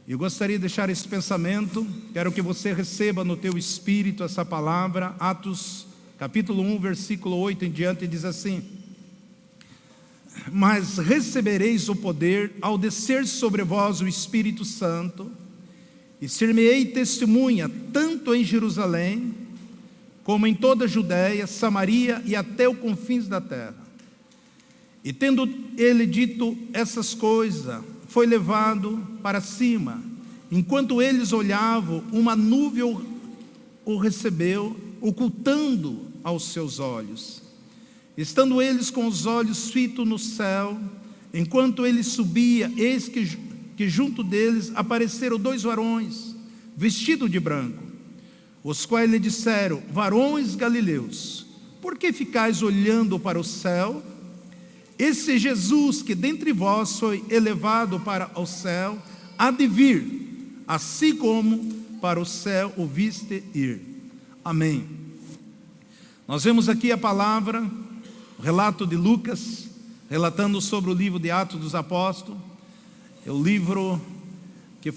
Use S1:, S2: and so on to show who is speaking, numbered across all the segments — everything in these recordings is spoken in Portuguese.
S1: Eu gostaria de deixar esse pensamento, quero que você receba no teu espírito essa palavra. Atos capítulo 1, versículo 8 em diante, diz assim: mas recebereis o poder ao descer sobre vós o Espírito Santo, e ser-me-ei testemunha, tanto em Jerusalém, como em toda a Judéia, Samaria e até os confins da terra. E tendo ele dito essas coisas, foi levado para cima. Enquanto eles olhavam, uma nuvem o recebeu, ocultando aos seus olhos. Estando eles com os olhos fitos no céu, enquanto ele subia, eis que junto deles apareceram 2 varões, vestidos de branco, os quais lhe disseram: varões galileus, por que ficais olhando para o céu? Esse Jesus que dentre vós foi elevado para o céu, há de vir, assim como para o céu o viste ir. Amém. Nós vemos aqui a palavra, o relato de Lucas, relatando sobre o livro de Atos dos Apóstolos. É o livro que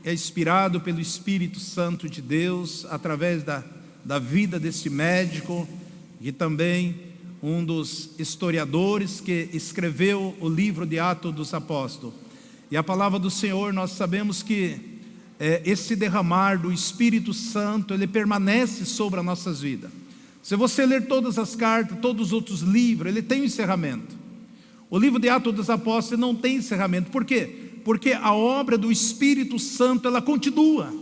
S1: é inspirado pelo Espírito Santo de Deus, através da vida deste médico, e também um dos historiadores que escreveu o livro de Atos dos Apóstolos. E a palavra do Senhor, nós sabemos que esse derramar do Espírito Santo, ele permanece sobre as nossas vidas. Se você ler todas as cartas, todos os outros livros, ele tem um encerramento. O livro de Atos dos Apóstolos não tem encerramento. Por quê? Porque a obra do Espírito Santo, ela continua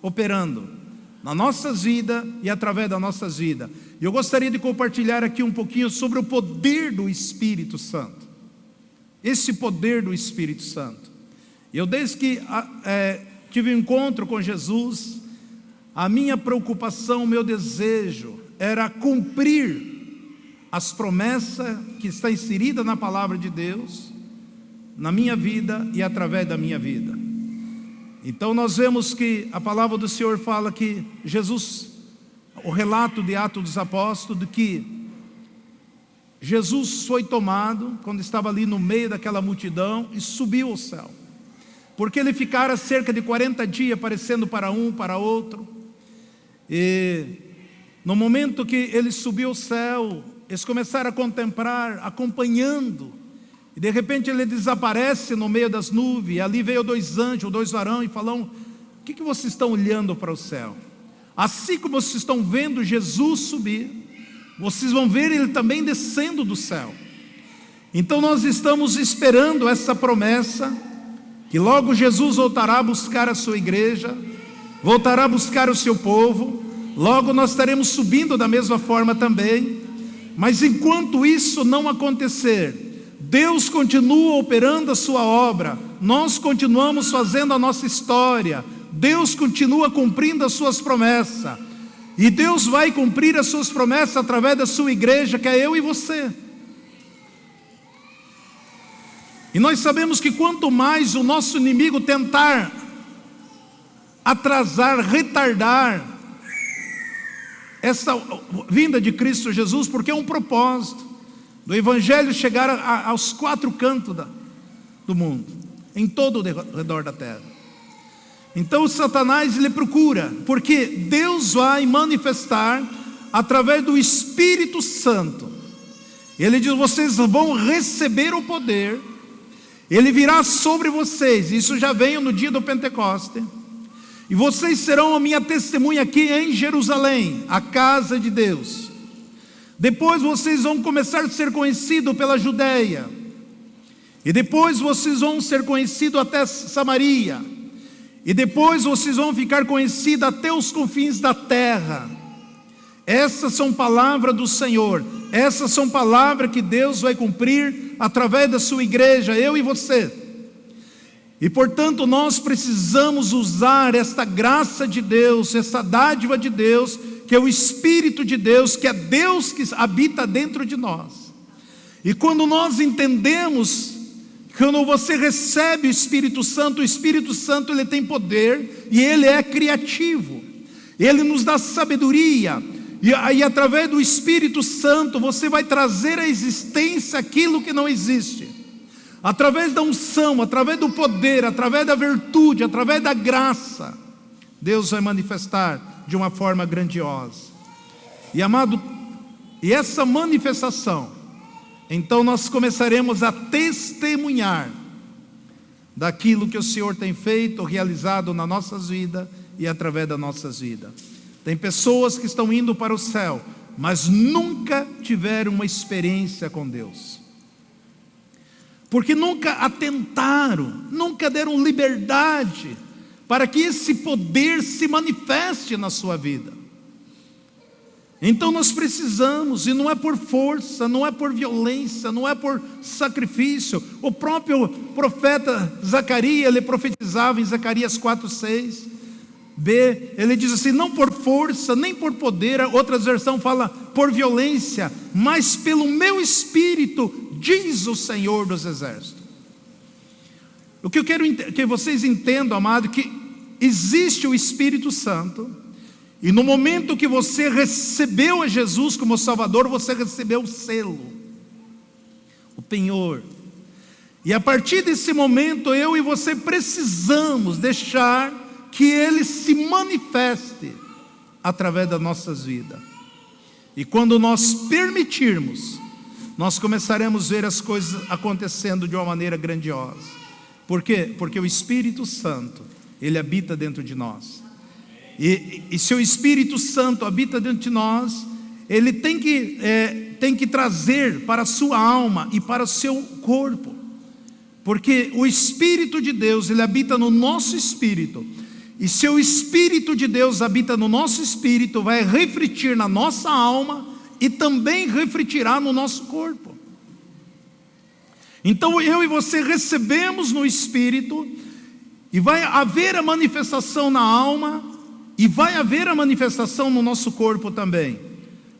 S1: operando nas nossas vidas e através das nossas vidas. E eu gostaria de compartilhar aqui um pouquinho sobre o poder do Espírito Santo. Esse poder do Espírito Santo. Eu desde que tive um encontro com Jesus, a minha preocupação, o meu desejo era cumprir as promessas que está inserida na palavra de Deus, na minha vida e através da minha vida. Então nós vemos que a palavra do Senhor fala que Jesus, o relato de Atos dos Apóstolos, de que Jesus foi tomado, quando estava ali no meio daquela multidão, e subiu ao céu. Porque ele ficara cerca de 40 dias aparecendo para um, para outro. E no momento que ele subiu ao céu, eles começaram a contemplar, acompanhando. E de repente ele desaparece no meio das nuvens. E ali veio 2 anjos, 2 varões, e falaram: o que vocês estão olhando para o céu? Assim como vocês estão vendo Jesus subir, vocês vão ver ele também descendo do céu. Então nós estamos esperando essa promessa, que logo Jesus voltará a buscar a sua igreja, voltará a buscar o seu povo. Logo nós estaremos subindo da mesma forma também. Mas enquanto isso não acontecer, Deus continua operando a sua obra, nós continuamos fazendo a nossa história, Deus continua cumprindo as suas promessas, e Deus vai cumprir as suas promessas através da sua igreja, que é eu e você. E nós sabemos que quanto mais o nosso inimigo tentar atrasar, retardar essa vinda de Cristo Jesus, porque é um propósito do Evangelho chegar aos 4 cantos do mundo, em todo o redor da terra. Então o Satanás, ele procura, porque Deus vai manifestar através do Espírito Santo. Ele diz: vocês vão receber o poder, ele virá sobre vocês. Isso já veio no dia do Pentecostes. E vocês serão a minha testemunha aqui em Jerusalém, a casa de Deus. Depois vocês vão começar a ser conhecidos pela Judéia. E depois vocês vão ser conhecidos até Samaria. E depois vocês vão ficar conhecidos até os confins da terra. Essas são palavras do Senhor. Essas são palavras que Deus vai cumprir através da sua igreja, eu e você. E portanto nós precisamos usar esta graça de Deus, essa dádiva de Deus, que é o Espírito de Deus, que é Deus que habita dentro de nós. E quando nós entendemos, quando você recebe o Espírito Santo ele tem poder e ele é criativo. Ele nos dá sabedoria. E através do Espírito Santo você vai trazer à existência aquilo que não existe. através da unção, através do poder, através da virtude, através da graça, Deus vai manifestar de uma forma grandiosa. E amado, e essa manifestação, então nós começaremos a testemunhar daquilo que o Senhor tem feito, realizado nas nossas vidas e através das nossas vidas. Tem pessoas que estão indo para o céu, mas nunca tiveram uma experiência com Deus, porque nunca atentaram, nunca deram liberdade para que esse poder se manifeste na sua vida. Então nós precisamos, e não é por força, não é por violência, não é por sacrifício. O próprio profeta Zacarias, ele profetizava em Zacarias 4:6b, ele diz assim: não por força, nem por poder, outras versões fala por violência, mas pelo meu espírito, diz o Senhor dos Exércitos. O que eu quero que vocês entendam, amado, que existe o Espírito Santo. E no momento que você recebeu a Jesus como Salvador, você recebeu o selo, o penhor. E a partir desse momento, eu e você precisamos deixar que Ele se manifeste através das nossas vidas. E quando nós permitirmos, nós começaremos a ver as coisas acontecendo de uma maneira grandiosa. Por quê? Porque o Espírito Santo, Ele habita dentro de nós. E se o Espírito Santo habita dentro de nós, Ele tem que trazer para a sua alma e para o seu corpo, porque o Espírito de Deus, Ele habita no nosso espírito, e se o Espírito de Deus habita no nosso espírito, vai refletir na nossa alma e também refletirá no nosso corpo. Então eu e você recebemos no Espírito, e vai haver a manifestação na alma, e vai haver a manifestação no nosso corpo também,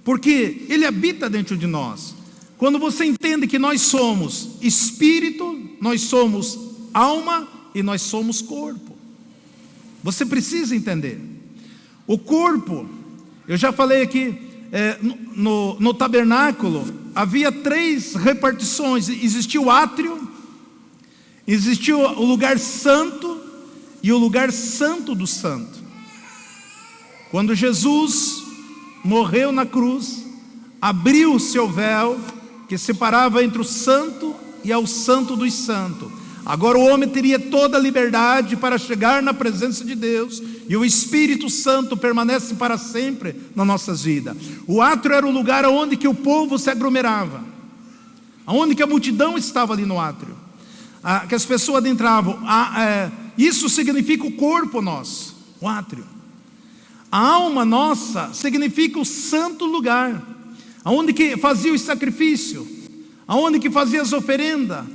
S1: porque Ele habita dentro de nós. Quando você entende que nós somos espírito, nós somos alma e nós somos corpo, você precisa entender. O corpo, eu já falei aqui, no tabernáculo havia 3 repartições: existia o átrio, existia o lugar santo e o lugar santo do santo. Quando Jesus morreu na cruz, abriu o seu véu que separava entre o santo e ao santo dos santos. Agora o homem teria toda a liberdade para chegar na presença de Deus, e o Espírito Santo permanece para sempre nas nossas vidas. O átrio era o lugar onde que o povo se aglomerava, onde que a multidão estava ali no átrio, que as pessoas adentravam. Isso significa o corpo nosso, o átrio. A alma nossa significa o santo lugar, aonde que fazia o sacrifício, aonde que fazia as oferendas,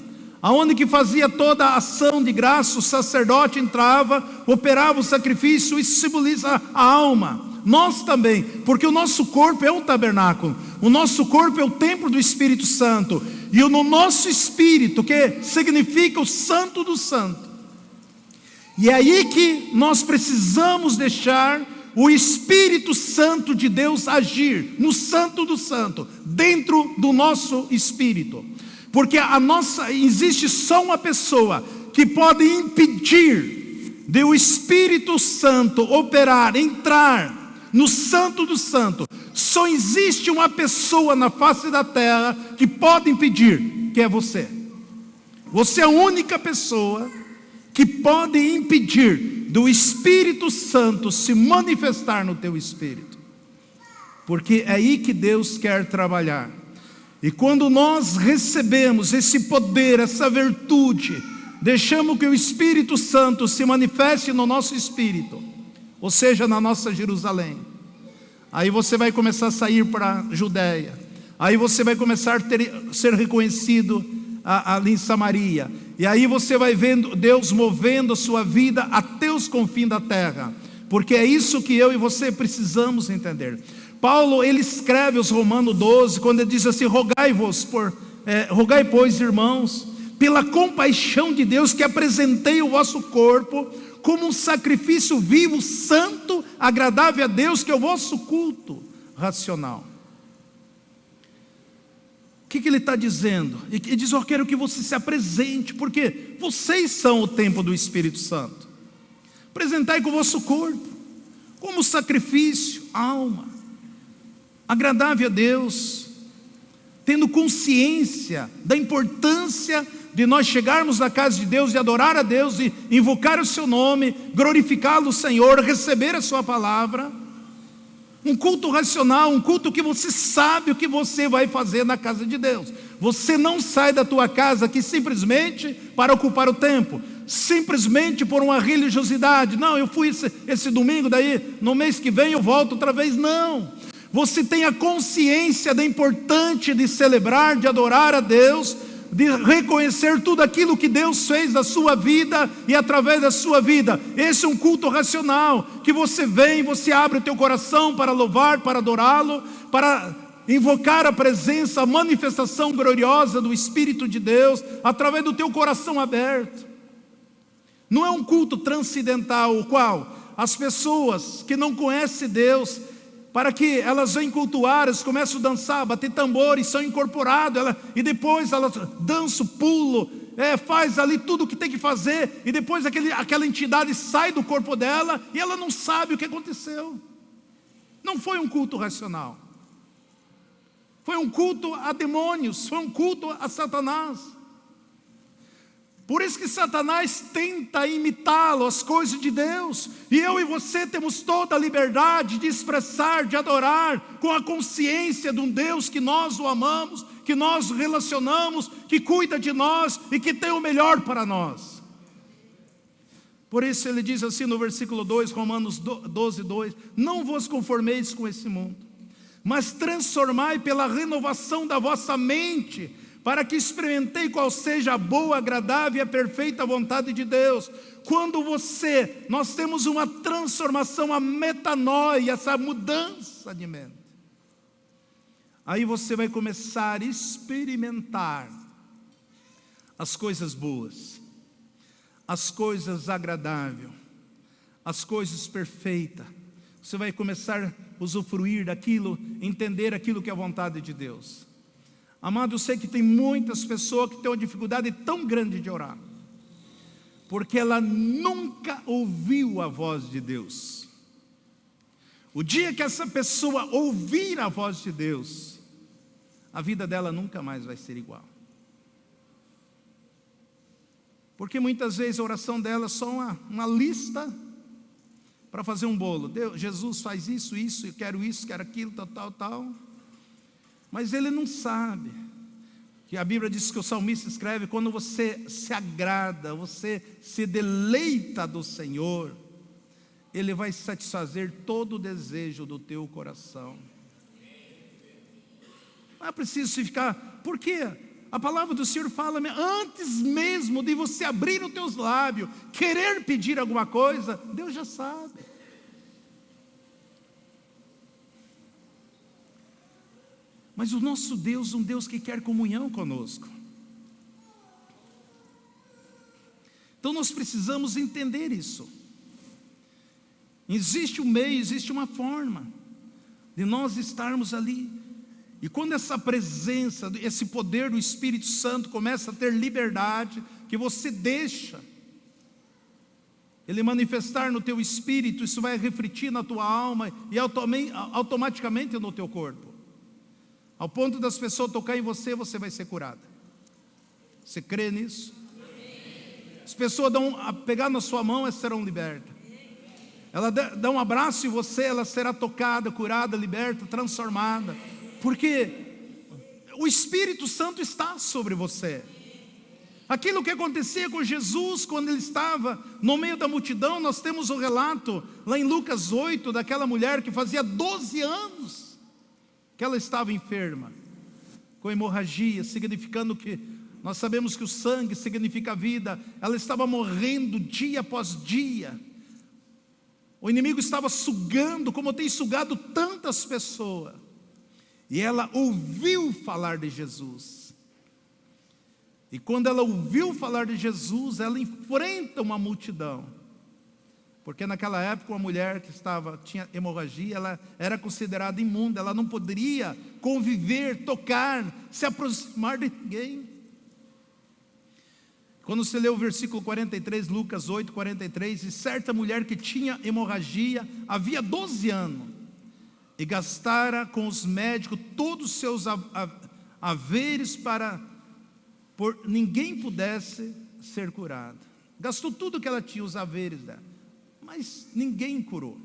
S1: aonde que fazia toda a ação de graça. O sacerdote entrava, operava o sacrifício. Isso simboliza a alma. Nós também, porque o nosso corpo é um tabernáculo, o nosso corpo é o templo do Espírito Santo, e no nosso espírito, que significa o santo do santo. E é aí que nós precisamos deixar o Espírito Santo de Deus agir no santo do santo, dentro do nosso espírito. Porque existe só uma pessoa que pode impedir de o Espírito Santo operar, entrar no santo do santo. Só existe uma pessoa na face da terra que pode impedir, que é você. Você é a única pessoa que pode impedir do Espírito Santo se manifestar no teu espírito, porque é aí que Deus quer trabalhar. E quando nós recebemos esse poder, essa virtude, deixamos que o Espírito Santo se manifeste no nosso espírito, ou seja, na nossa Jerusalém, aí você vai começar a sair para a Judéia, aí você vai começar a ser reconhecido ali em Samaria, e aí você vai vendo Deus movendo a sua vida até os confins da terra, porque é isso que eu e você precisamos entender. Paulo, ele escreve aos Romanos 12, quando ele diz assim: rogai, pois, irmãos, pela compaixão de Deus, que apresentei o vosso corpo como um sacrifício vivo, santo, agradável a Deus, que é o vosso culto racional. O que ele está dizendo? Ele diz: eu quero que você se apresente, porque vocês são o templo do Espírito Santo. Apresentai com o vosso corpo, como sacrifício, alma, agradável a Deus, tendo consciência da importância de nós chegarmos na casa de Deus e adorar a Deus, e invocar o seu nome, glorificá-lo, Senhor, receber a sua palavra. Um culto racional, um culto que você sabe o que você vai fazer na casa de Deus. Você não sai da tua casa aqui simplesmente para ocupar o tempo, simplesmente por uma religiosidade. Não, eu fui esse domingo, daí no mês que vem eu volto outra vez. Não, você tem a consciência da importância de celebrar, de adorar a Deus, de reconhecer tudo aquilo que Deus fez na sua vida e através da sua vida. Esse é um culto racional, que você vem, você abre o teu coração para louvar, para adorá-lo, para invocar a presença, a manifestação gloriosa do Espírito de Deus, através do teu coração aberto. Não é um culto transcendental, o qual as pessoas que não conhecem Deus, para que elas venham cultuar, elas começam a dançar, bater tambores, são incorporados, e depois elas dançam, pulam, faz ali tudo o que tem que fazer, e depois aquela entidade sai do corpo dela, e ela não sabe o que aconteceu. Não foi um culto racional, foi um culto a demônios, foi um culto a Satanás. Por isso que Satanás tenta imitá-lo, as coisas de Deus. E eu e você temos toda a liberdade de expressar, de adorar, com a consciência de um Deus que nós o amamos, que nós relacionamos, que cuida de nós e que tem o melhor para nós. Por isso ele diz assim no versículo 2, Romanos 12, 2: não vos conformeis com esse mundo, mas transformai pela renovação da vossa mente, para que experimentei qual seja a boa, agradável e a perfeita vontade de Deus. Quando nós temos uma transformação, a metanoia, essa mudança de mente, aí você vai começar a experimentar as coisas boas, as coisas agradáveis, as coisas perfeitas. Você vai começar a usufruir daquilo, entender aquilo que é a vontade de Deus. Amado, eu sei que tem muitas pessoas que têm uma dificuldade tão grande de orar, porque ela nunca ouviu a voz de Deus. O dia que essa pessoa ouvir a voz de Deus, a vida dela nunca mais vai ser igual. Porque muitas vezes a oração dela é só uma lista para fazer um bolo. Deus, Jesus faz isso, eu quero aquilo, tal. Mas ele não sabe que a Bíblia diz, que o salmista escreve: quando você se agrada, você se deleita do Senhor, Ele vai satisfazer todo o desejo do teu coração. Não é preciso ficar, porque a palavra do Senhor fala, antes mesmo de você abrir os teus lábios, querer pedir alguma coisa, Deus já sabe. Mas o nosso Deus é um Deus que quer comunhão conosco. Então nós precisamos entender isso. Existe um meio, existe uma forma de nós estarmos ali. E quando essa presença, esse poder do Espírito Santo começa a ter liberdade, que você deixa Ele manifestar no teu espírito, isso vai refletir na tua alma e automaticamente no teu corpo. Ao ponto das pessoas tocar em você, você vai ser curada. Você crê nisso? As pessoas pegar na sua mão, elas serão libertas. Ela dá um abraço em você, ela será tocada, curada, liberta, transformada. Porque o Espírito Santo está sobre você. Aquilo que acontecia com Jesus quando ele estava no meio da multidão, nós temos o relato lá em Lucas 8, daquela mulher que fazia 12 anos que ela estava enferma, com hemorragia, significando que nós sabemos que o sangue significa a vida. Ela estava morrendo dia após dia. O inimigo estava sugando, como tem sugado tantas pessoas. E ela ouviu falar de Jesus. E quando ela ouviu falar de Jesus, ela enfrenta uma multidão. Porque naquela época uma mulher que tinha hemorragia, ela era considerada imunda, ela não poderia conviver, tocar, se aproximar de ninguém. Quando você lê o versículo 43, Lucas 8, 43, e certa mulher que tinha hemorragia, havia 12 anos, e gastara com os médicos todos os seus haveres por ninguém pudesse ser curado. Gastou tudo que ela tinha, os haveres dela, mas ninguém curou.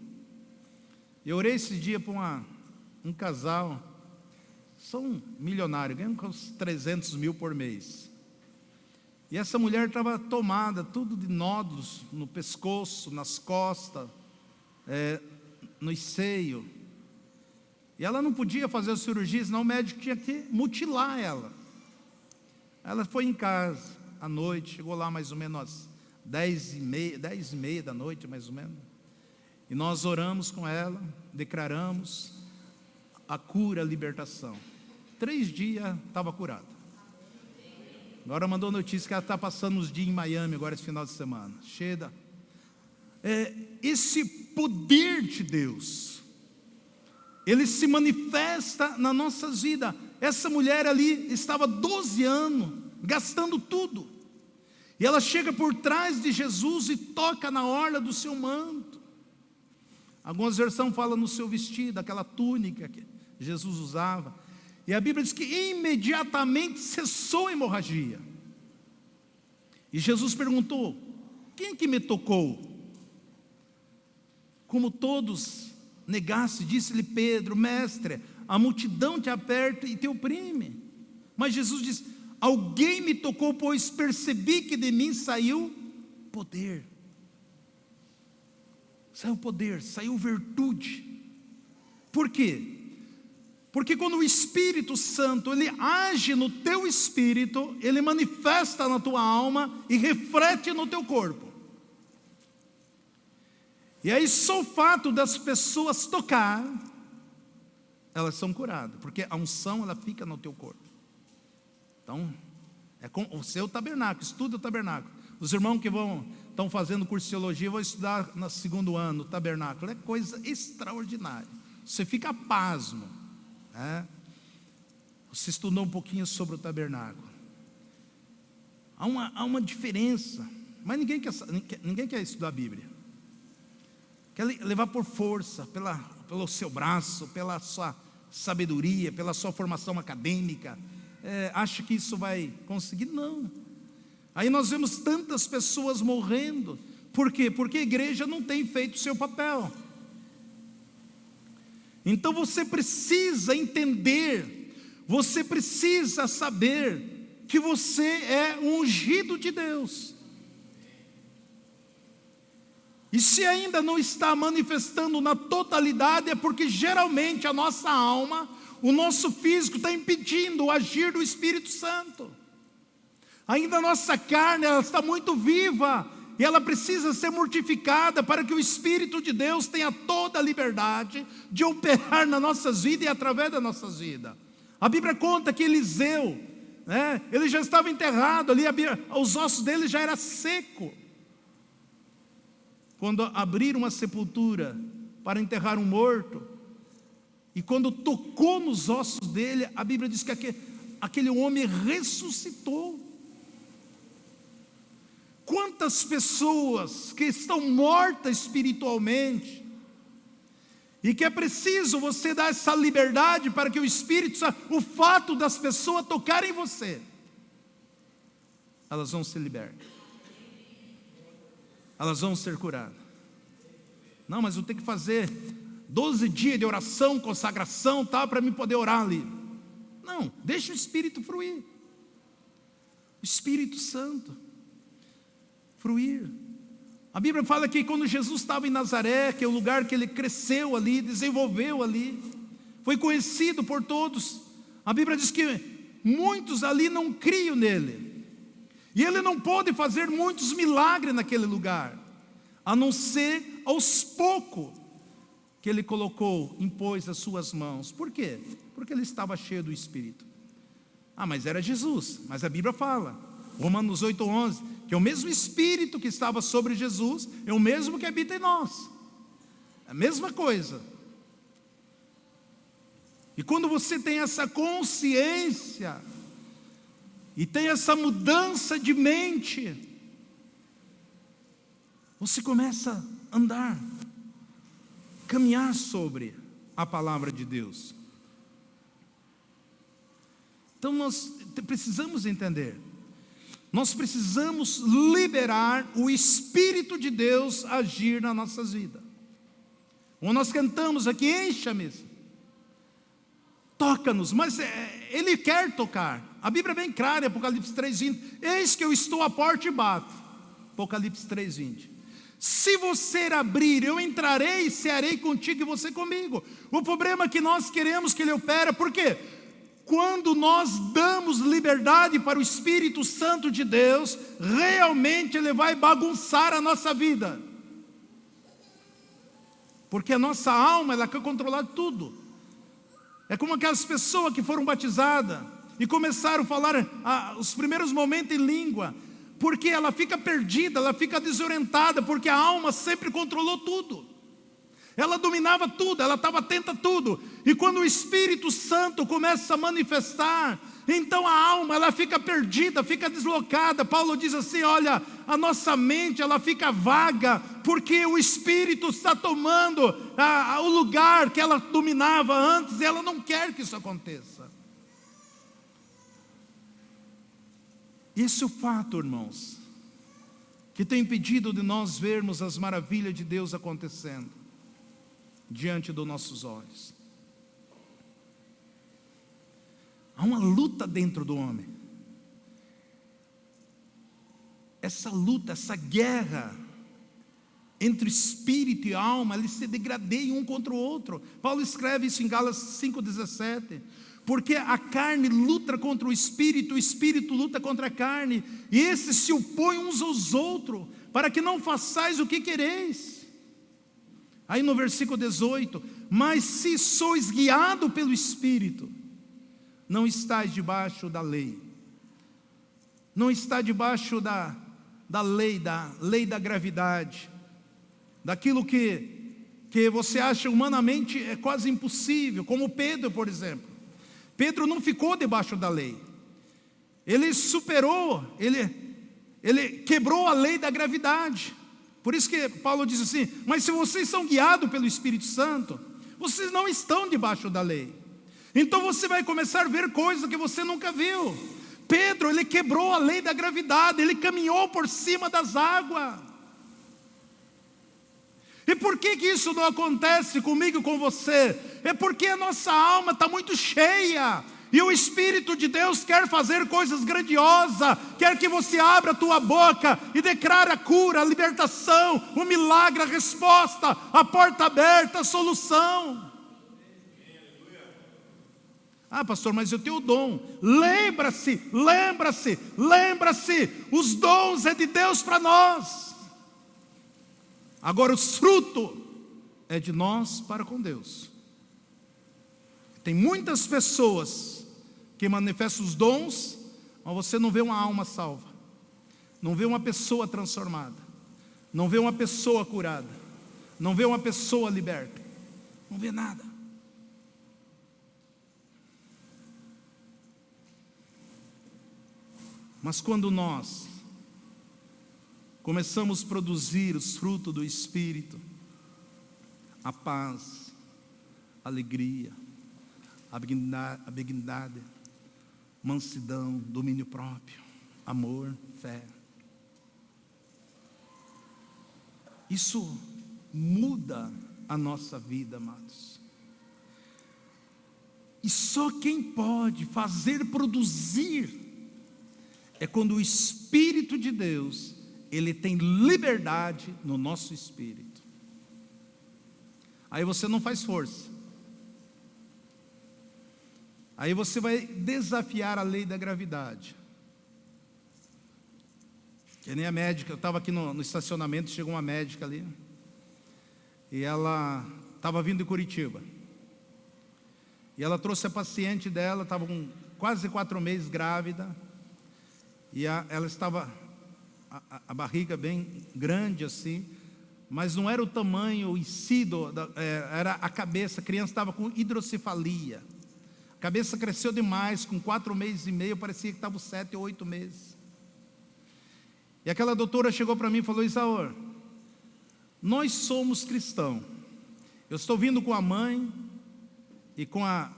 S1: Eu orei esse dia para um casal, são milionários, ganham uns 300 mil por mês. E essa mulher estava tomada, tudo de nódulos no pescoço, nas costas, no seio. E ela não podia fazer a cirurgia, senão o médico tinha que mutilar ela. Ela foi em casa à noite, chegou lá mais ou menos às 10h30 da noite, mais ou menos. E nós oramos com ela, declaramos a cura, a libertação. 3 dias estava curada. Agora mandou notícia que ela está passando uns dias em Miami, agora esse final de semana. Chega. Esse poder de Deus, ele se manifesta nas nossas vidas. Essa mulher ali estava 12 anos, gastando tudo. E ela chega por trás de Jesus e toca na orla do seu manto. Algumas versões falam no seu vestido, aquela túnica que Jesus usava. E a Bíblia diz que imediatamente cessou a hemorragia. E Jesus perguntou: quem que me tocou? Como todos negasse, disse-lhe Pedro: mestre, a multidão te aperta e te oprime. Mas Jesus disse: alguém me tocou, pois percebi que de mim saiu poder. Saiu poder, saiu virtude. Por quê? Porque quando o Espírito Santo, ele age no teu espírito, ele manifesta na tua alma e reflete no teu corpo. E aí só o fato das pessoas tocar, elas são curadas, porque a unção ela fica no teu corpo. Então, é com o seu tabernáculo, estuda o tabernáculo. Os irmãos que estão fazendo curso de teologia vão estudar no 2º ano o tabernáculo. É coisa extraordinária. Você fica pasmo. Você estudou um pouquinho sobre o tabernáculo. Há uma diferença. Mas ninguém quer estudar a Bíblia. Quer levar por força, pelo seu braço, pela sua sabedoria, pela sua formação acadêmica. Acha que isso vai conseguir? Não. Aí nós vemos tantas pessoas morrendo. Por quê? Porque a igreja não tem feito o seu papel. Então você precisa entender, você precisa saber que você é um ungido de Deus. E se ainda não está manifestando na totalidade, é porque geralmente a nossa alma, o nosso físico está impedindo o agir do Espírito Santo. Ainda a nossa carne, ela está muito viva, e ela precisa ser mortificada para que o Espírito de Deus tenha toda a liberdade de operar nas nossas vidas e através das nossas vidas. A Bíblia conta que Eliseu, ele já estava enterrado ali, os ossos dele já eram secos. Quando abriram uma sepultura para enterrar um morto, e quando tocou nos ossos dele, a Bíblia diz que aquele homem ressuscitou. Quantas pessoas que estão mortas espiritualmente, e que é preciso você dar essa liberdade para que o Espírito, o fato das pessoas tocarem em você, elas vão ser libertas, elas vão ser curadas. Não, mas eu tenho que fazer 12 dias de oração, consagração, para mim poder orar ali. Não, deixa o Espírito fluir. O Espírito Santo fluir. A Bíblia fala que quando Jesus estava em Nazaré, que é o lugar que ele cresceu ali, desenvolveu ali, foi conhecido por todos. A Bíblia diz que muitos ali não criam nele. E ele não pôde fazer muitos milagres naquele lugar, a não ser aos poucos que ele impôs as suas mãos. Por quê? Porque ele estava cheio do Espírito. Mas era Jesus. Mas a Bíblia fala, Romanos 8:11, que é o mesmo Espírito que estava sobre Jesus, é o mesmo que habita em nós. É a mesma coisa. E quando você tem essa consciência, e tem essa mudança de mente, você começa a andar, caminhar sobre a palavra de Deus. Então nós precisamos entender, nós precisamos liberar o Espírito de Deus agir nas nossas vidas. Como nós cantamos aqui, encha-me, toca-nos, mas Ele quer tocar. A Bíblia é bem clara, Apocalipse 3:20, eis que eu estou à porta e bato. Apocalipse 3:20. Se você abrir, eu entrarei e cearei contigo e você comigo. O problema é que nós queremos que Ele opere, por quê? Quando nós damos liberdade para o Espírito Santo de Deus, realmente Ele vai bagunçar a nossa vida. Porque a nossa alma, ela quer controlar tudo. É como aquelas pessoas que foram batizadas e começaram a falar os primeiros momentos em língua, porque ela fica perdida, ela fica desorientada, porque a alma sempre controlou tudo. Ela dominava tudo, ela estava atenta a tudo. E quando o Espírito Santo começa a manifestar, então a alma, ela fica perdida, fica deslocada. Paulo diz assim, olha, a nossa mente, ela fica vaga, porque o Espírito está tomando o lugar que ela dominava antes, e ela não quer que isso aconteça. Esse é o fato, irmãos, que tem impedido de nós vermos as maravilhas de Deus acontecendo diante dos nossos olhos. Há uma luta dentro do homem. Essa luta, essa guerra entre espírito e alma, eles se degradeiam um contra o outro. Paulo escreve isso em Gálatas 5,17. Porque a carne luta contra o espírito luta contra a carne, e esses se opõem uns aos outros, para que não façais o que quereis. Aí no versículo 18, mas se sois guiado pelo Espírito, não estáis debaixo da lei. Não está debaixo da lei da gravidade, daquilo que você acha humanamente é quase impossível, como Pedro, por exemplo. Pedro não ficou debaixo da lei. Ele superou, ele quebrou a lei da gravidade. Por isso que Paulo diz assim, mas se vocês são guiados pelo Espírito Santo, vocês não estão debaixo da lei. Então você vai começar a ver coisas que você nunca viu. Pedro, ele quebrou a lei da gravidade, ele caminhou por cima das águas. E por que isso não acontece comigo e com você? É porque a nossa alma está muito cheia, e o Espírito de Deus quer fazer coisas grandiosas, quer que você abra a tua boca e declare a cura, a libertação, o milagre, a resposta, a porta aberta, a solução. Ah, pastor, mas eu tenho o dom. Lembra-se, os dons é de Deus para nós. Agora os frutos é de nós para com Deus. Tem muitas pessoas que manifestam os dons, mas você não vê uma alma salva, não vê uma pessoa transformada, não vê uma pessoa curada, não vê uma pessoa liberta, não vê nada. Mas quando nós começamos a produzir os frutos do Espírito, a paz, a alegria, a benignidade, mansidão, domínio próprio, amor, fé. Isso muda a nossa vida, amados. E só quem pode fazer produzir é quando o Espírito de Deus, Ele tem liberdade no nosso espírito. Aí você não faz força. Aí você vai desafiar a lei da gravidade. Que nem a médica, eu estava aqui no estacionamento, chegou uma médica ali, e ela estava vindo de Curitiba. E ela trouxe a paciente dela, estava com quase 4 meses grávida, e ela estava a barriga bem grande assim, mas não era o tamanho em si, era a cabeça. A criança estava com hidrocefalia. A cabeça cresceu demais, com 4 meses e meio, parecia que estava 7 ou 8 meses. E aquela doutora chegou para mim e falou: Isaor, nós somos cristãos. Eu estou vindo com a mãe e com a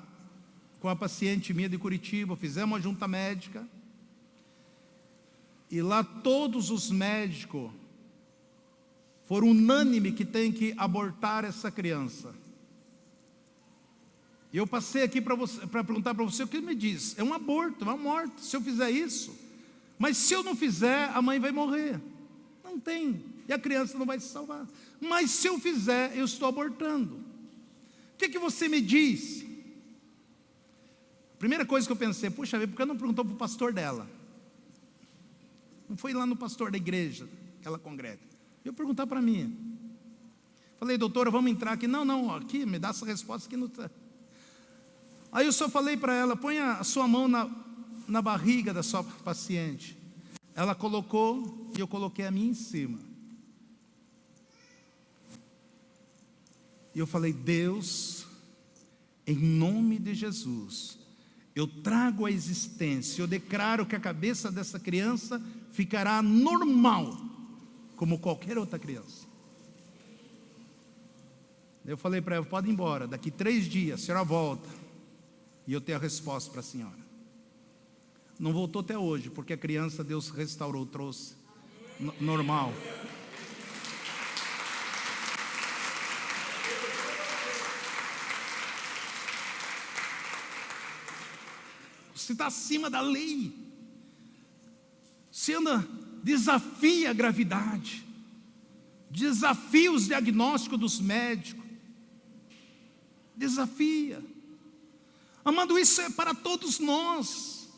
S1: paciente minha de Curitiba, fizemos uma junta médica. E lá todos os médicos foram unânimes que tem que abortar essa criança. E eu passei aqui para perguntar para você, o que ele me diz? É um aborto, é uma morte, se eu fizer isso. Mas se eu não fizer, a mãe vai morrer. Não tem, e a criança não vai se salvar. Mas se eu fizer, eu estou abortando. O que você me diz? A primeira coisa que eu pensei, puxa vida, por que não perguntou para o pastor dela? Não foi lá no pastor da igreja que ela congrega. Eu perguntar para mim. Falei: doutora, vamos entrar aqui. Não, aqui, me dá essa resposta aqui no... Aí eu só falei para ela: põe a sua mão na barriga da sua paciente. Ela colocou e eu coloquei a minha em cima. E eu falei: Deus, em nome de Jesus, eu trago a existência, eu declaro que a cabeça dessa criança ficará normal, como qualquer outra criança. Eu falei para ela: pode ir embora, daqui 3 dias a senhora volta, e eu tenho a resposta para a senhora. Não voltou até hoje, porque a criança Deus restaurou, trouxe, normal. Você está acima da lei. Você desafia a gravidade, desafia os diagnósticos dos médicos, desafia. Amado, isso é para todos nós.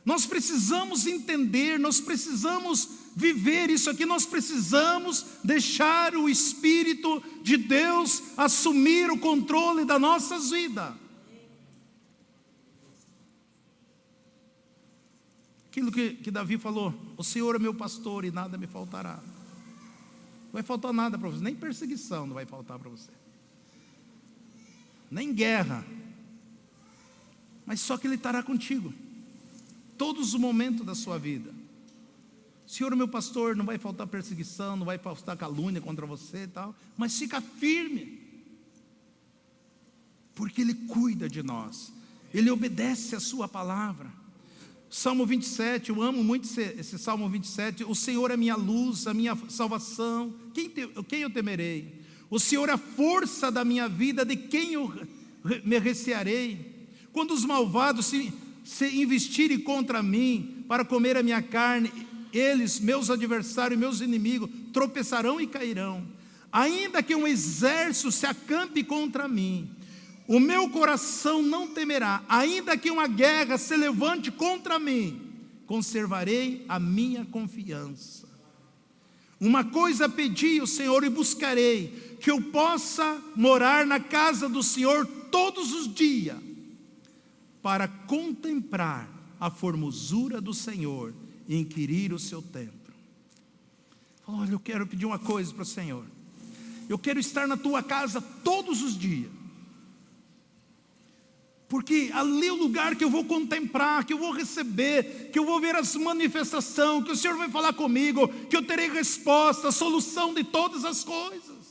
S1: Nós precisamos entender, nós precisamos viver isso aqui, nós precisamos deixar o Espírito de Deus assumir o controle das nossas vidas. Aquilo que Davi falou: o Senhor é meu pastor e nada me faltará. Não vai faltar nada para você, nem perseguição não vai faltar para você, nem guerra, mas só que Ele estará contigo, todos os momentos da sua vida. O Senhor é meu pastor, não vai faltar perseguição, não vai faltar calúnia contra você e tal, mas fica firme, porque Ele cuida de nós, Ele obedece a sua palavra. Salmo 27, eu amo muito esse Salmo 27. O Senhor é minha luz, a minha salvação, quem eu temerei? O Senhor é a força da minha vida, de quem eu me recearei? Quando os malvados se investirem contra mim, para comer a minha carne, eles, meus adversários, meus inimigos, tropeçarão e cairão. Ainda que um exército se acampe contra mim, o meu coração não temerá. Ainda que uma guerra se levante contra mim, conservarei a minha confiança. Uma coisa pedi ao Senhor e buscarei, que eu possa morar na casa do Senhor todos os dias, para contemplar a formosura do Senhor e inquirir o seu templo. Olha, eu quero pedir uma coisa para o Senhor: eu quero estar na tua casa todos os dias, porque ali é o lugar que eu vou contemplar, que eu vou receber, que eu vou ver as manifestações, que o Senhor vai falar comigo, que eu terei resposta, solução de todas as coisas.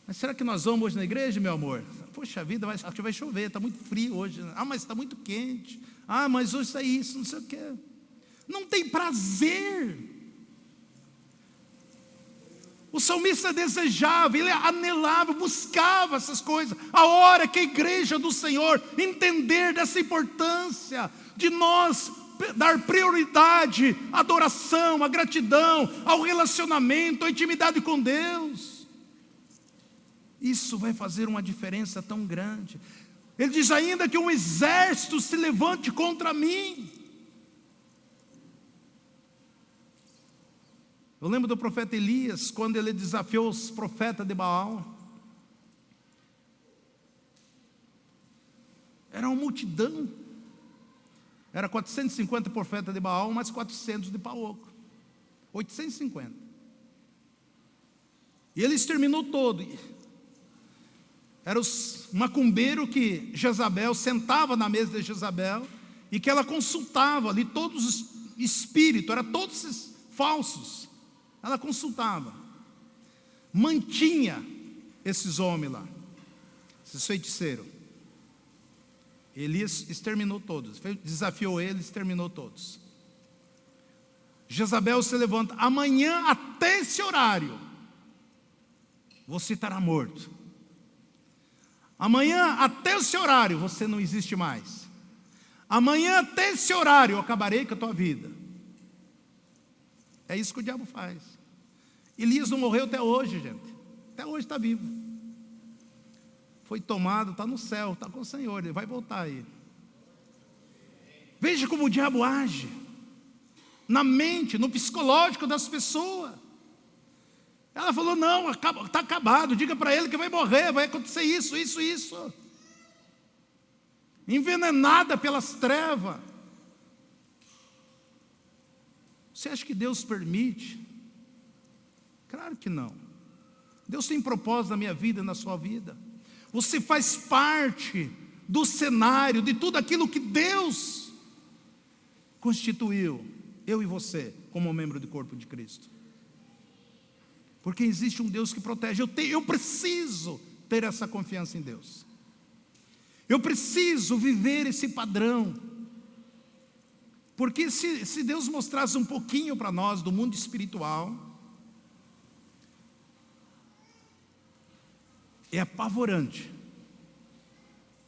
S1: Mas será que nós vamos hoje na igreja, meu amor? Poxa vida, acho que vai chover, está muito frio hoje. Ah, mas está muito quente. Ah, mas hoje está isso, não sei o quê. Não tem prazer. O salmista desejava, ele anelava, buscava essas coisas. A hora que a igreja do Senhor entender dessa importância de nós dar prioridade à adoração, à gratidão, ao relacionamento, à intimidade com Deus, isso vai fazer uma diferença tão grande. Ele diz: ainda que um exército se levante contra mim. Eu lembro do profeta Elias, quando ele desafiou os profetas de Baal. Era uma multidão, Era 450 profetas de Baal, mais 400 de Paoco. 850. E ele exterminou todo. Era os macumbeiro que Jezabel sentava na mesa de Jezabel e que ela consultava ali todos os espíritos, eram todos esses falsos. Ela consultava, mantinha esses homens lá, esses feiticeiros. Elias exterminou todos, desafiou ele, exterminou todos. Jezabel se levanta: amanhã até esse horário você estará morto. Amanhã até esse horário você não existe mais. Amanhã até esse horário eu acabarei com a tua vida. É isso que o diabo faz. Elias não morreu até hoje, gente. Até hoje está vivo. Foi tomado, está no céu, está com o Senhor, ele vai voltar aí. Veja como o diabo age na mente, no psicológico das pessoas. Ela falou: não, está acabado, diga para ele que vai morrer, vai acontecer isso. Envenenada pelas trevas. Você acha que Deus permite? Claro que não. Deus tem propósito na minha vida e na sua vida. Você faz parte do cenário, de tudo aquilo que Deus constituiu, eu e você, como membro do corpo de Cristo. Porque existe um Deus que protege. Eu preciso ter essa confiança em Deus. Eu preciso viver esse padrão. Porque se Deus mostrasse um pouquinho para nós do mundo espiritual, é apavorante.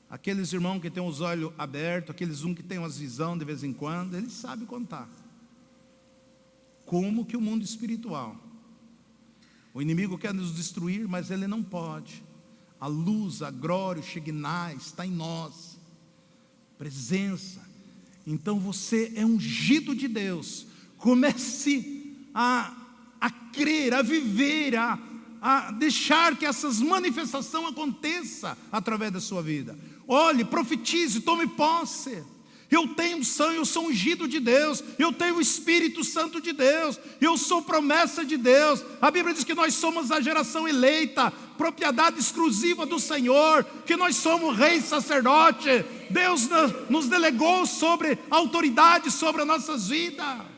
S1: Aqueles irmãos que têm os olhos abertos, aqueles que têm umas visões de vez em quando, eles sabem contar. Como que o mundo espiritual, o inimigo quer nos destruir, mas ele não pode. A luz, a glória, o Shekinah está em nós. Presença. Então você é ungido de Deus. Comece a crer, a viver, a deixar que essas manifestações aconteçam através da sua vida. Olhe, profetize, tome posse. Eu tenho sangue, eu sou ungido de Deus, eu tenho o Espírito Santo de Deus, eu sou promessa de Deus. A Bíblia diz que nós somos a geração eleita, propriedade exclusiva do Senhor, que nós somos rei e sacerdote. Deus nos delegou sobre autoridade sobre as nossas vidas.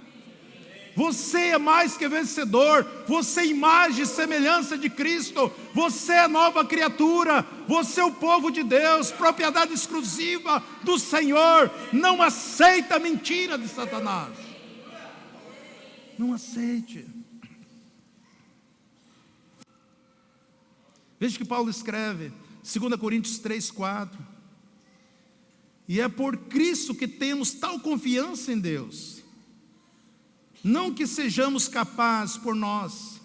S1: Você é mais que vencedor, você é imagem e semelhança de Cristo, você é nova criatura, você é o povo de Deus, propriedade exclusiva do Senhor. Não aceita a mentira de Satanás. Não aceite. Veja que Paulo escreve, 2 Coríntios 3:4. E é por Cristo que temos tal confiança em Deus. Não que sejamos capazes por nós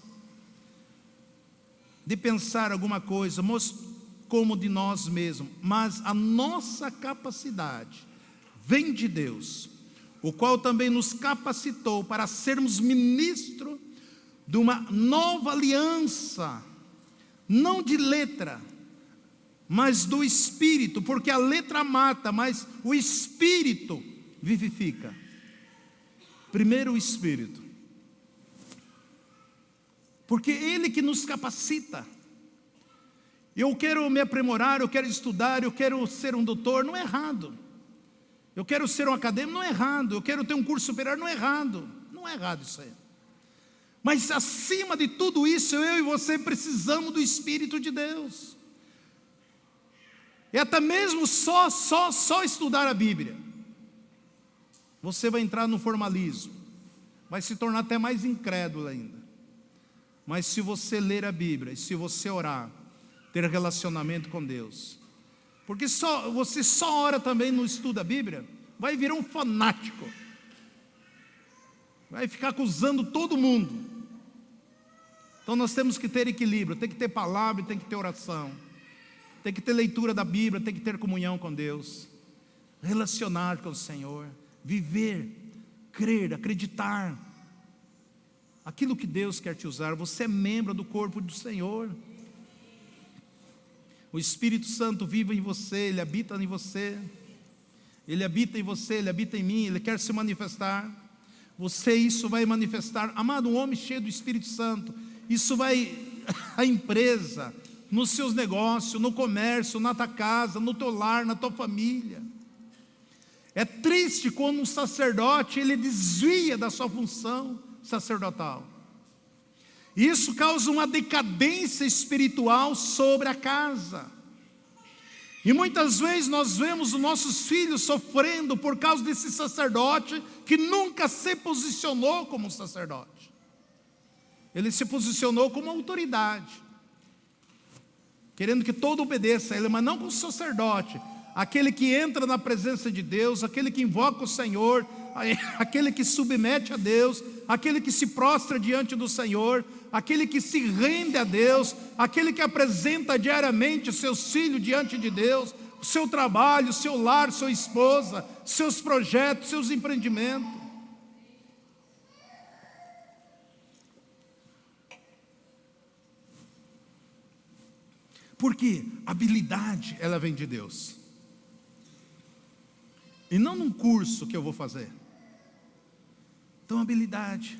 S1: de pensar alguma coisa como de nós mesmos, mas a nossa capacidade vem de Deus, o qual também nos capacitou para sermos ministros de uma nova aliança, não de letra, mas do Espírito, porque a letra mata, mas o Espírito vivifica. Primeiro o Espírito, porque Ele que nos capacita. Eu quero me aprimorar, eu quero estudar, eu quero ser um doutor, não é errado. Eu quero ser um acadêmico, não é errado. Eu quero ter um curso superior, não é errado. Não é errado isso aí. Mas acima de tudo isso, eu e você precisamos do Espírito de Deus. E até mesmo só estudar a Bíblia, você vai entrar no formalismo, vai se tornar até mais incrédulo ainda. Mas se você ler a Bíblia, e se você orar, ter relacionamento com Deus, porque você só ora também, não estuda a Bíblia, vai virar um fanático, vai ficar acusando todo mundo. Então nós temos que ter equilíbrio, tem que ter palavra, tem que ter oração, tem que ter leitura da Bíblia, tem que ter comunhão com Deus, relacionar com o Senhor, viver, crer, acreditar aquilo que Deus quer te usar. Você é membro do corpo do Senhor. O Espírito Santo vive em você, Ele habita em você. Ele habita em você, Ele habita em mim, Ele quer se manifestar. Isso vai manifestar. Amado, um homem cheio do Espírito Santo, isso vai, a empresa, nos seus negócios, no comércio, na tua casa, no teu lar, na tua família. É triste quando um sacerdote, ele desvia da sua função sacerdotal. Isso causa uma decadência espiritual sobre a casa. E muitas vezes nós vemos os nossos filhos sofrendo por causa desse sacerdote que nunca se posicionou como um sacerdote. Ele se posicionou como autoridade, querendo que todo obedeça a ele, mas não como sacerdote, aquele que entra na presença de Deus, aquele que invoca o Senhor, aquele que submete a Deus, aquele que se prostra diante do Senhor, aquele que se rende a Deus, aquele que apresenta diariamente seus filhos diante de Deus, o seu trabalho, o seu lar, sua esposa, seus projetos, seus empreendimentos. Porque a habilidade, ela vem de Deus. E não num curso que eu vou fazer. Então, habilidade.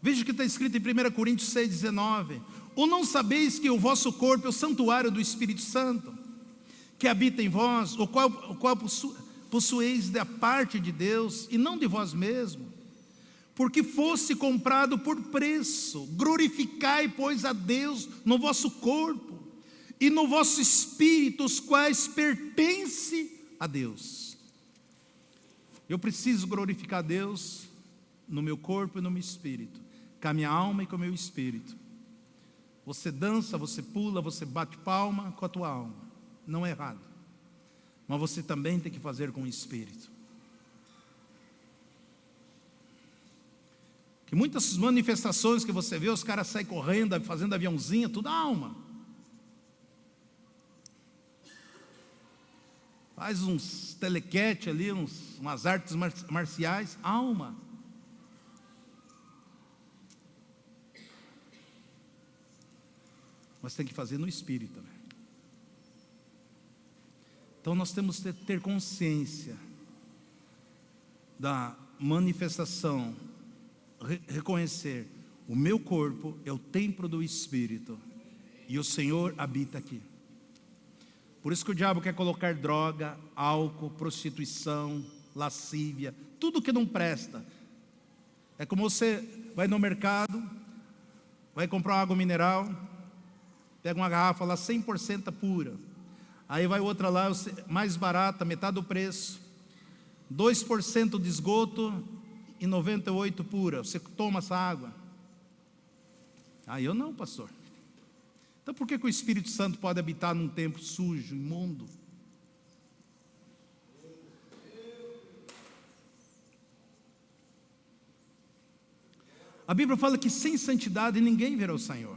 S1: Veja o que está escrito em 1 Coríntios 6,19. Ou não sabeis que o vosso corpo é o santuário do Espírito Santo, que habita em vós, o qual possueis da parte de Deus, e não de vós mesmo? Porque fosse comprado por preço. Glorificai, pois, a Deus no vosso corpo e no vosso espírito, os quais pertencem a Deus. Eu preciso glorificar a Deus no meu corpo e no meu espírito, com a minha alma e com o meu espírito. Você dança, você pula, você bate palma com a tua alma, não é errado, mas você também tem que fazer com o espírito. Que muitas manifestações que você vê, os caras saem correndo, fazendo aviãozinho, tudo alma. Faz uns telequete ali, umas artes marciais, alma. Mas tem que fazer no espírito, né? Então nós temos que ter consciência da manifestação, reconhecer, o meu corpo é o templo do Espírito, e o Senhor habita aqui. Por isso que o diabo quer colocar droga, álcool, prostituição, lascívia, tudo que não presta. É como você vai no mercado, vai comprar uma água mineral, pega uma garrafa lá 100% pura, aí vai outra lá mais barata, metade do preço, 2% de esgoto e 98% pura. Você toma essa água? Eu não, pastor. Então por que o Espírito Santo pode habitar num templo sujo, imundo? A Bíblia fala que sem santidade ninguém verá o Senhor.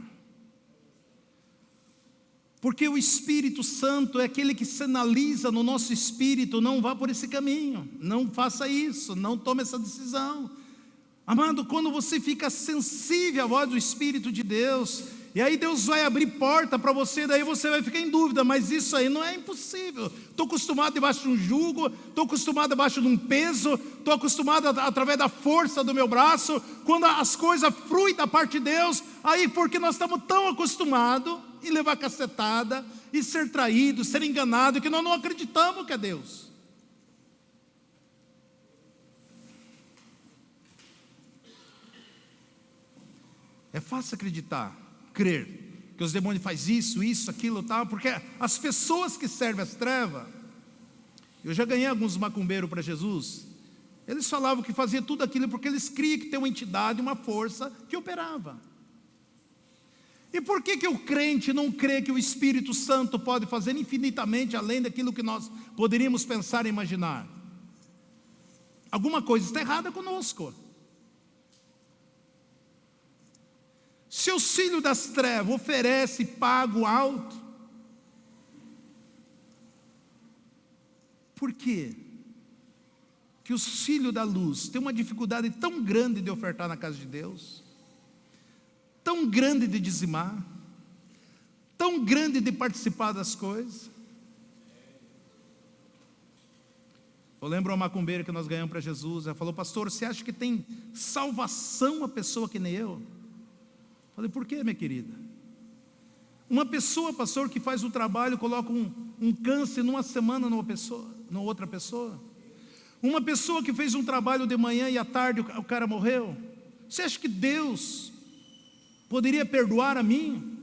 S1: Porque o Espírito Santo é aquele que sinaliza no nosso espírito: não vá por esse caminho, não faça isso, não tome essa decisão. Amado, quando você fica sensível à voz do Espírito de Deus, e aí Deus vai abrir porta para você, daí você vai ficar em dúvida, mas isso aí não é impossível. Estou acostumado debaixo de um jugo, estou acostumado debaixo de um peso, estou acostumado através da força do meu braço. Quando as coisas fluem da parte de Deus, aí porque nós estamos tão acostumados em levar cacetada, e ser traído, ser enganado, que nós não acreditamos que é Deus. É fácil acreditar, crer que os demônios fazem isso, aquilo, tal, porque as pessoas que servem as trevas, eu já ganhei alguns macumbeiros para Jesus, eles falavam que fazia tudo aquilo porque eles criam que tem uma entidade, uma força que operava. E por que o crente não crê que o Espírito Santo pode fazer infinitamente além daquilo que nós poderíamos pensar e imaginar? Alguma coisa está errada conosco. Se o filho das trevas oferece pago alto, por quê que os filhos da luz têm uma dificuldade tão grande de ofertar na casa de Deus, tão grande de dizimar, tão grande de participar das coisas? Eu lembro uma macumbeira que nós ganhamos para Jesus. Ela falou: pastor, você acha que tem salvação uma pessoa que nem eu? Falei: por quê, minha querida? Uma pessoa, pastor, que faz o trabalho, coloca um câncer numa semana numa outra pessoa. Uma pessoa que fez um trabalho de manhã e à tarde o cara morreu. Você acha que Deus poderia perdoar a mim?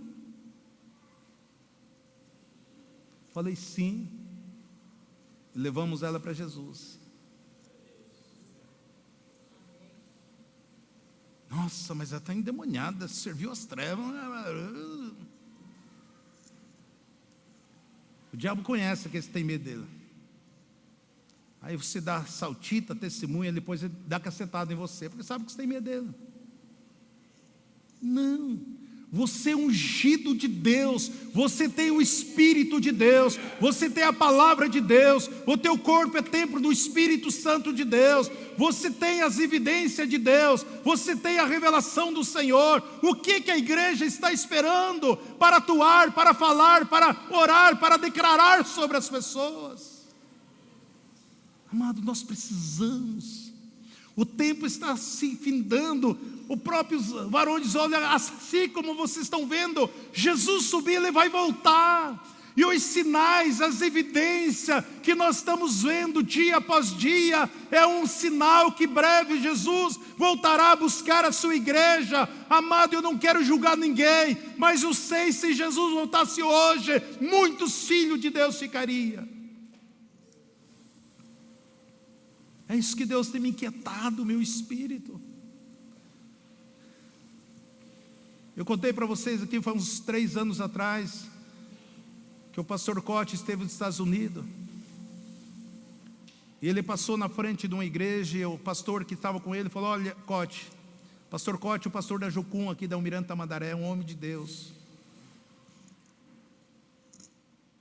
S1: Falei: sim. Levamos ela para Jesus. Nossa, mas ela está endemoniada, serviu as trevas. O diabo conhece que você tem medo dele. Aí você dá saltita, testemunha, depois ele dá cacetada em você, porque sabe que você tem medo dele. Não, você é ungido de Deus, você tem o Espírito de Deus, você tem a palavra de Deus, o teu corpo é templo do Espírito Santo de Deus, você tem as evidências de Deus, você tem a revelação do Senhor. O que a igreja está esperando para atuar, para falar, para orar, para declarar sobre as pessoas? Amado, nós precisamos. O tempo está se findando. O próprio varão diz: olha, assim como vocês estão vendo, Jesus subir, Ele vai voltar. E os sinais, as evidências que nós estamos vendo dia após dia, é um sinal que breve Jesus voltará a buscar a sua igreja. Amado, eu não quero julgar ninguém, mas eu sei, se Jesus voltasse hoje, muitos filhos de Deus ficariam. É isso que Deus tem me inquietado, meu espírito. Eu contei para vocês aqui, foi uns 3 anos atrás, que o pastor Cote esteve nos Estados Unidos. E ele passou na frente de uma igreja, e o pastor que estava com ele falou: olha, Cote, pastor Cote, o pastor da Jucum aqui da Almirante Tamandaré, é um homem de Deus.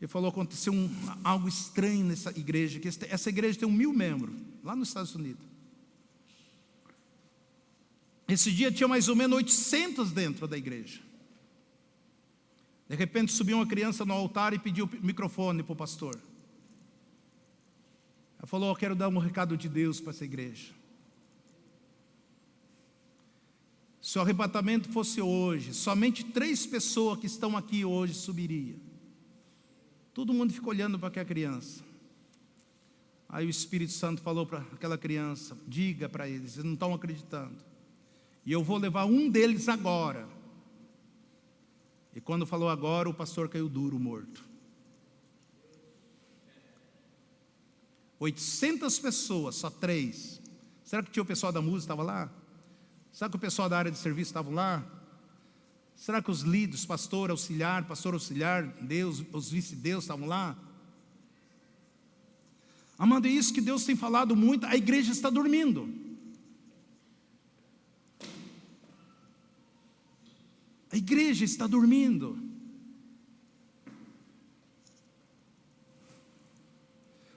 S1: Ele falou: aconteceu algo estranho nessa igreja, que essa igreja tem 1000 membros, lá nos Estados Unidos. Esse dia tinha mais ou menos 800 dentro da igreja. De repente subiu uma criança no altar e pediu o microfone para o pastor. Ela falou: eu quero dar um recado de Deus para essa igreja. Se o arrebatamento fosse hoje, somente 3 pessoas que estão aqui hoje subiriam. Todo mundo ficou olhando para aquela criança. Aí o Espírito Santo falou para aquela criança: diga para eles, eles não estão acreditando, e eu vou levar um deles agora. E quando falou agora, o pastor caiu duro, morto. 800 pessoas, só 3. Será que tinha o pessoal da música estava lá? Será que o pessoal da área de serviço estava lá? Será que os líderes, pastor auxiliar, Deus, os vice-deus estavam lá? Amado, é isso que Deus tem falado muito. A igreja está dormindo. A igreja está dormindo.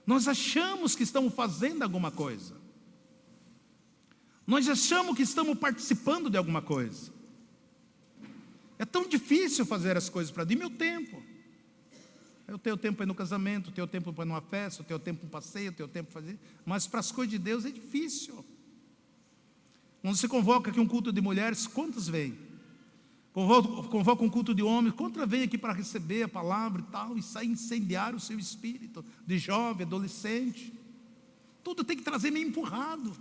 S1: Nós achamos que estamos fazendo alguma coisa. Nós achamos que estamos participando de alguma coisa. É tão difícil fazer as coisas para Deus. Meu tempo. Eu tenho tempo para ir no casamento, eu tenho tempo para ir numa festa, eu tenho tempo para um passeio, eu tenho tempo para fazer. Mas para as coisas de Deus é difícil. Quando você convoca aqui um culto de mulheres, quantas vêm? Convoca um culto de homens, quantas vêm aqui para receber a palavra e tal, e sai incendiar o seu espírito, de jovem, adolescente. Tudo tem que trazer meio empurrado.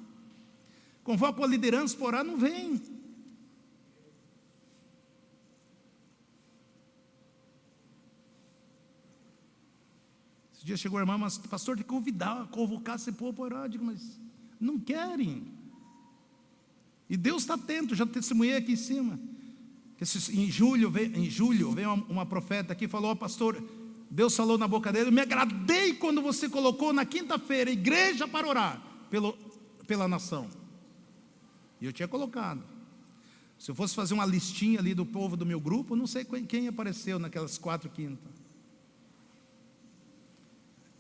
S1: Convoca a liderança para orar, não vem. Esse dia chegou a irmã: mas pastor, tem que convocar esse povo para orar. Eu digo: mas não querem. E Deus está atento, já testemunhei aqui em cima. Em julho veio uma profeta aqui e falou: ó, pastor, Deus falou na boca dele: eu me agradei quando você colocou na quinta-feira igreja para orar pela nação. E eu tinha colocado. Se eu fosse fazer uma listinha ali do povo do meu grupo, não sei quem apareceu naquelas 4 quintas.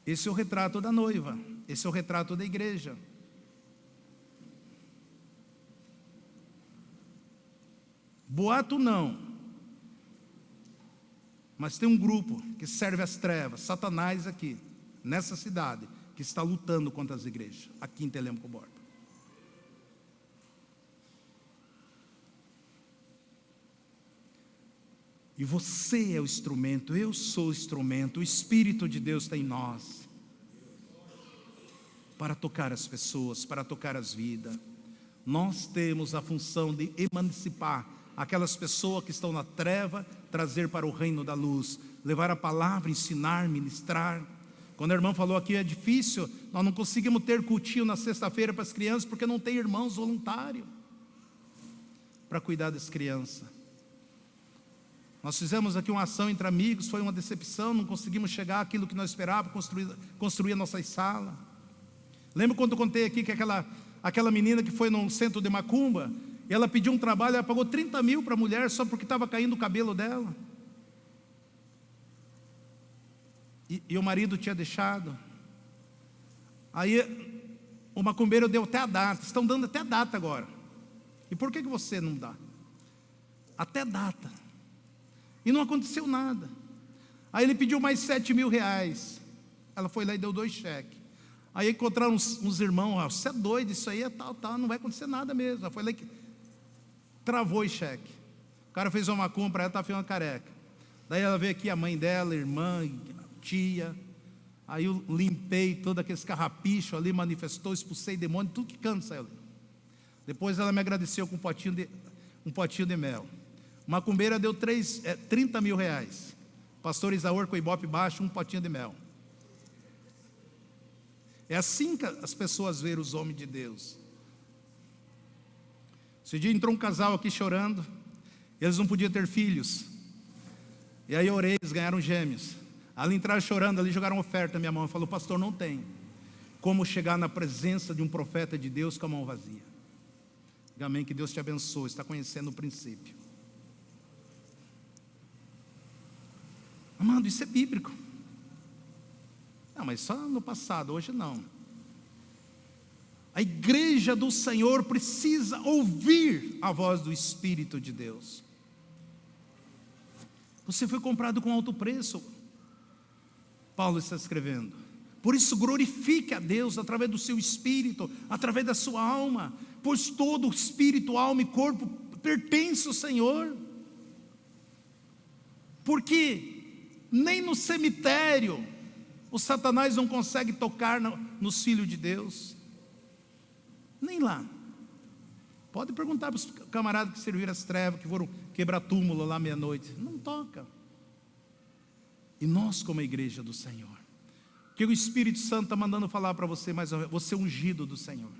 S1: Esse é o retrato da noiva, esse é o retrato da igreja. Boato não, mas tem um grupo que serve as trevas, Satanás aqui, nessa cidade, que está lutando contra as igrejas, aqui em Telêmaco Borba. E você é o instrumento, eu sou o instrumento, o Espírito de Deus está em nós, para tocar as pessoas, para tocar as vidas. Nós temos a função de emancipar aquelas pessoas que estão na treva, trazer para o reino da luz, levar a palavra, ensinar, ministrar. Quando a irmã falou aqui, é difícil, nós não conseguimos ter cultinho na sexta-feira para as crianças, porque não tem irmãos voluntários para cuidar das crianças. Nós fizemos aqui uma ação entre amigos, foi uma decepção, não conseguimos chegar àquilo que nós esperávamos, construir a nossa sala. Lembra quando eu contei aqui que aquela menina que foi num centro de macumba, e ela pediu um trabalho, ela pagou 30 mil para a mulher, só porque estava caindo o cabelo dela. E o marido tinha deixado. Aí o macumbeiro deu até a data, estão dando até a data agora. E por que você não dá? Até data. E não aconteceu nada. Aí ele pediu mais 7 mil reais. Ela foi lá e deu 2 cheques. Aí encontraram uns irmãos, você é doido, isso aí é tal, não vai acontecer nada mesmo. Ela foi lá e travou o cheque. O cara fez uma macumba para ela, estava ficando careca. Daí ela veio aqui, a mãe dela, irmã, tia. Aí eu limpei todo aqueles carrapichos ali, manifestou, expulsei demônio, tudo que canto saiu ali. Depois ela me agradeceu com um potinho de mel. Macumbeira deu 30 mil reais. Pastor Isaúr com Ibope baixo, um potinho de mel. É assim que as pessoas veem os homens de Deus. Esse dia entrou um casal aqui chorando. Eles não podiam ter filhos. E aí eu orei, eles ganharam gêmeos. Ali entraram chorando, ali jogaram oferta na minha mão. Falou, pastor, não tem como chegar na presença de um profeta de Deus com a mão vazia. Amém, que Deus te abençoe, está conhecendo o princípio. Amado, isso é bíblico. Não, mas só no passado, hoje não. A igreja do Senhor precisa ouvir a voz do Espírito de Deus. Você foi comprado com alto preço, Paulo está escrevendo. Por isso glorifique a Deus através do seu espírito, através da sua alma, pois todo espírito, alma e corpo pertence ao Senhor. Porque nem no cemitério o Satanás não consegue tocar nos filhos de Deus, nem lá. Pode perguntar para os camaradas que serviram as trevas, que foram quebrar túmulo lá meia-noite, não toca. E nós como a igreja do Senhor, que o Espírito Santo está mandando falar para você mais uma vez, você é ungido do Senhor,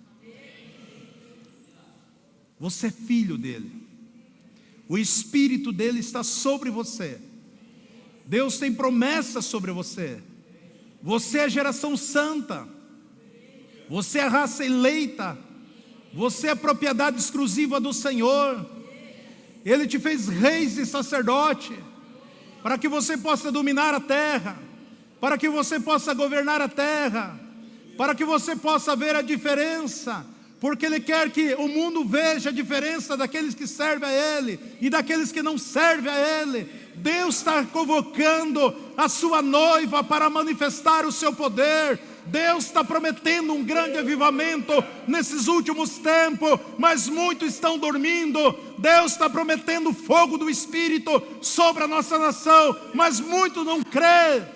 S1: você é filho dele, o Espírito dele está sobre você, Deus tem promessas sobre você, você é geração santa, você é raça eleita, você é propriedade exclusiva do Senhor, Ele te fez reis e sacerdote, para que você possa dominar a terra, para que você possa governar a terra, para que você possa ver a diferença, porque Ele quer que o mundo veja a diferença daqueles que servem a Ele e daqueles que não servem a Ele. Deus está convocando a sua noiva para manifestar o seu poder. Deus está prometendo um grande avivamento nesses últimos tempos, mas muitos estão dormindo. Deus está prometendo o fogo do Espírito sobre a nossa nação, mas muitos não crêem.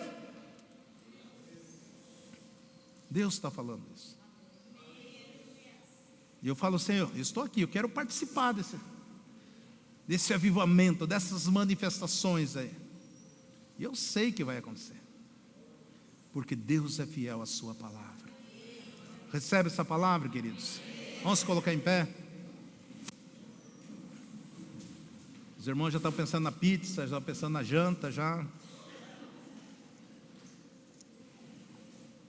S1: Deus está falando isso. E eu falo, Senhor, eu estou aqui, eu quero participar desse avivamento, dessas manifestações aí. E eu sei que vai acontecer, porque Deus é fiel à sua palavra. Recebe essa palavra, queridos? Vamos se colocar em pé. Os irmãos já estão pensando na pizza, já estão pensando na janta já.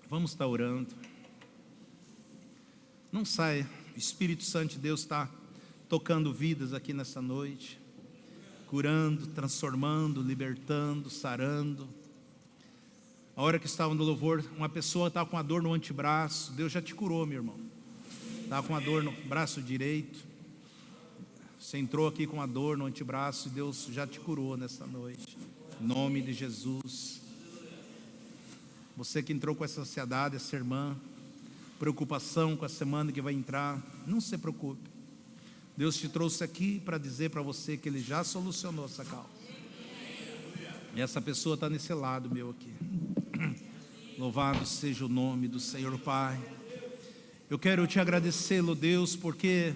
S1: Vamos estar orando. Não saia. O Espírito Santo de Deus está tocando vidas aqui nessa noite, curando, transformando, libertando, sarando. A hora que estava no louvor, uma pessoa estava com uma dor no antebraço. Deus já te curou, meu irmão. Estava com uma dor no braço direito. Você entrou aqui com uma dor no antebraço e Deus já te curou nessa noite. Em nome de Jesus. Você que entrou com essa ansiedade, essa irmã, preocupação com a semana que vai entrar, não se preocupe. Deus te trouxe aqui para dizer para você que Ele já solucionou essa causa. E essa pessoa está nesse lado meu aqui. Louvado seja o nome do Senhor Pai. Eu quero te agradecê-lo, Deus, porque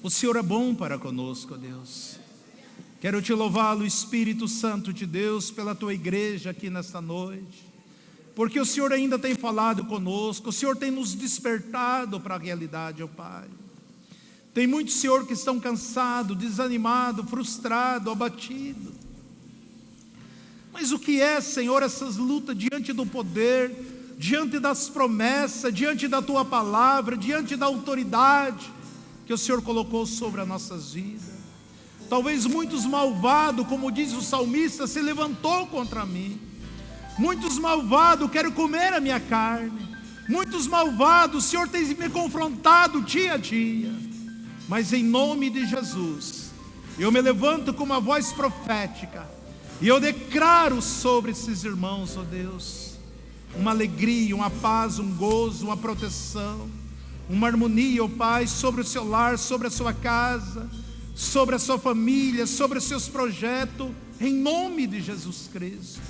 S1: o Senhor é bom para conosco, Deus. Quero te louvá-lo, Espírito Santo de Deus, pela tua igreja aqui nesta noite. Porque o Senhor ainda tem falado conosco, o Senhor tem nos despertado para a realidade, ó Pai. Tem muitos, Senhor, que estão cansados, desanimados, frustrados, abatidos. Mas o que é, Senhor, essas lutas diante do poder, diante das promessas, diante da Tua palavra, diante da autoridade que o Senhor colocou sobre as nossas vidas? Talvez muitos malvados, como diz o salmista, se levantou contra mim. Muitos malvados querem comer a minha carne. Muitos malvados, o Senhor tem me confrontado dia a dia. Mas em nome de Jesus, eu me levanto com uma voz profética e eu declaro sobre esses irmãos, ó Deus, uma alegria, uma paz, um gozo, uma proteção, uma harmonia, ó Pai, sobre o seu lar, sobre a sua casa, sobre a sua família, sobre os seus projetos, em nome de Jesus Cristo.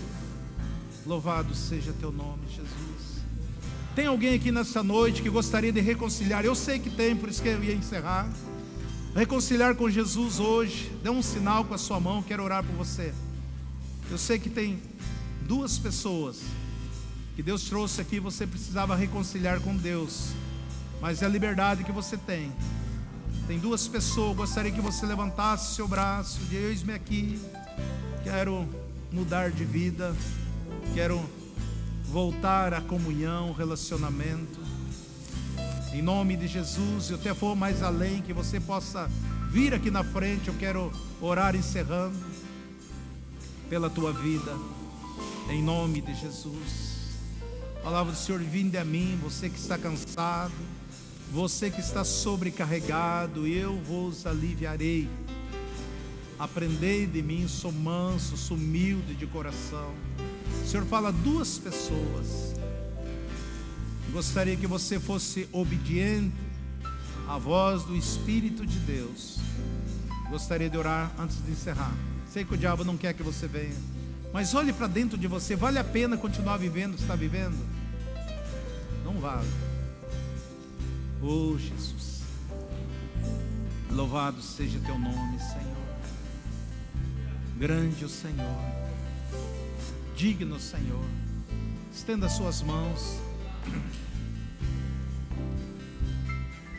S1: Louvado seja teu nome, Jesus. Tem alguém aqui nessa noite que gostaria de reconciliar? Eu sei que tem, por isso que eu ia encerrar. Reconciliar com Jesus hoje. Dê um sinal com a sua mão, quero orar por você. Eu sei que tem duas pessoas que Deus trouxe aqui, você precisava reconciliar com Deus, mas é a liberdade que você tem. Tem duas pessoas, gostaria que você levantasse seu braço, de eis-me aqui, quero mudar de vida, quero voltar à comunhão, relacionamento. Em nome de Jesus, eu até vou mais além, que você possa vir aqui na frente. Eu quero orar encerrando pela tua vida, em nome de Jesus. A palavra do Senhor: vinde a mim, você que está cansado, você que está sobrecarregado, eu vos aliviarei. Aprendei de mim, sou manso, sou humilde de coração. O Senhor fala a duas pessoas. Gostaria que você fosse obediente à voz do Espírito de Deus. Gostaria de orar antes de encerrar. Sei que o diabo não quer que você venha, mas olhe para dentro de você. Vale a pena continuar vivendo o que está vivendo? Não vale. Oh Jesus, louvado seja teu nome, Senhor. Grande o Senhor, digno o Senhor. Estenda as suas mãos.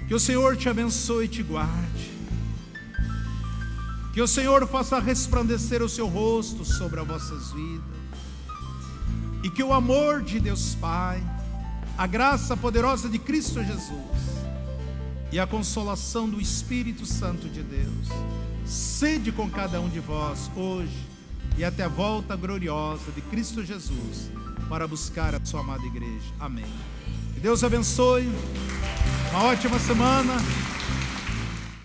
S1: Que o Senhor te abençoe e te guarde. Que o Senhor faça resplandecer o seu rosto sobre as vossas vidas. E que o amor de Deus Pai, a graça poderosa de Cristo Jesus e a consolação do Espírito Santo de Deus sede com cada um de vós hoje e até a volta gloriosa de Cristo Jesus para buscar a sua amada igreja. Amém. Que Deus abençoe. Uma ótima semana.